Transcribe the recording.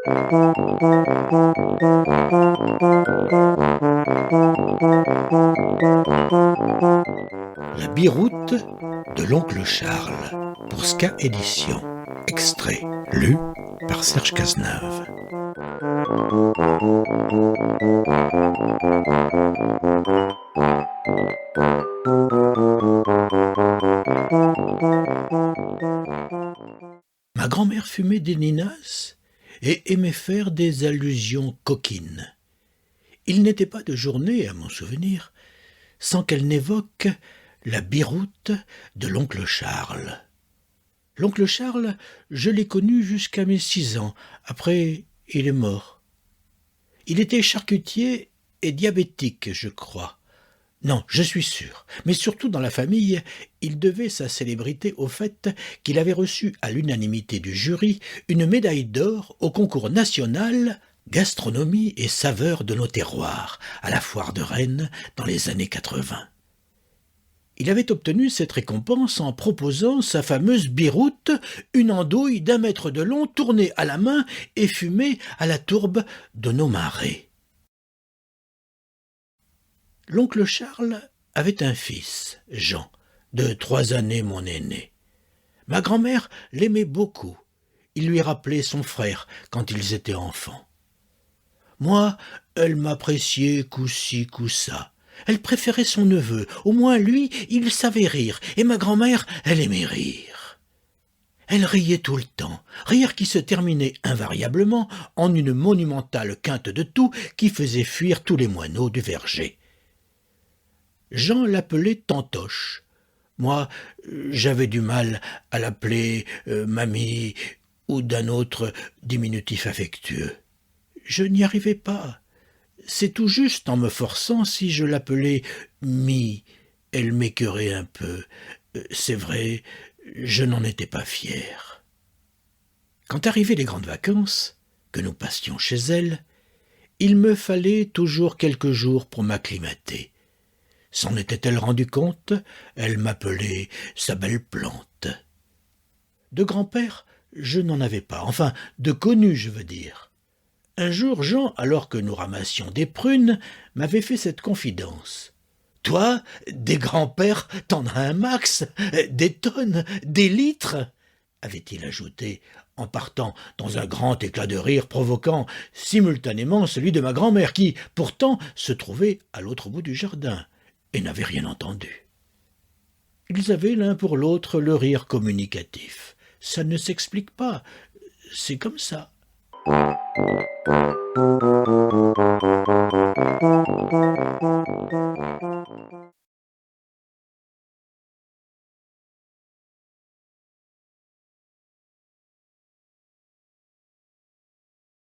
La biroute de l'oncle Charles, pour Ska Édition. Extrait, lu par Serge Cazeneuve. Ma grand-mère fumait des ninas et aimait faire des allusions coquines. Il n'était pas de journée, à mon souvenir, sans qu'elle n'évoque la biroute de l'oncle Charles. L'oncle Charles, je l'ai connu jusqu'à mes 6 ans. Après, il est mort. Il était charcutier et diabétique, je crois. Non, je suis sûr. Mais surtout dans la famille, il devait sa célébrité au fait qu'il avait reçu à l'unanimité du jury une médaille d'or au concours national Gastronomie et saveurs de nos terroirs à la foire de Rennes dans les années 80. Il avait obtenu cette récompense en proposant sa fameuse biroute, une andouille d'1 mètre de long tournée à la main et fumée à la tourbe de nos marais. L'oncle Charles avait un fils, Jean, de 3 années mon aîné. Ma grand-mère l'aimait beaucoup. Il lui rappelait son frère quand ils étaient enfants. Moi, elle m'appréciait coup-ci, coup-ça. Elle préférait son neveu. Au moins, lui, il savait rire. Et ma grand-mère, elle aimait rire. Elle riait tout le temps, rire qui se terminait invariablement en une monumentale quinte de toux qui faisait fuir tous les moineaux du verger. Jean l'appelait Tantoche. Moi, j'avais du mal à l'appeler mamie ou d'un autre diminutif affectueux. Je n'y arrivais pas. C'est tout juste en me forçant si je l'appelais Mie. Elle m'écœurait un peu. C'est vrai, je n'en étais pas fier. Quand arrivaient les grandes vacances, que nous passions chez elle, il me fallait toujours quelques jours pour m'acclimater. S'en était-elle rendue compte? Elle m'appelait sa belle plante. De grand-père, je n'en avais pas, enfin, de connu, je veux dire. Un jour, Jean, alors que nous ramassions des prunes, m'avait fait cette confidence. « Toi, des grands-pères, t'en as un max, des tonnes, des litres !» avait-il ajouté, en partant dans un grand éclat de rire provoquant simultanément celui de ma grand-mère qui, pourtant, se trouvait à l'autre bout du jardin et n'avait rien entendu. Ils avaient l'un pour l'autre le rire communicatif. Ça ne s'explique pas, c'est comme ça.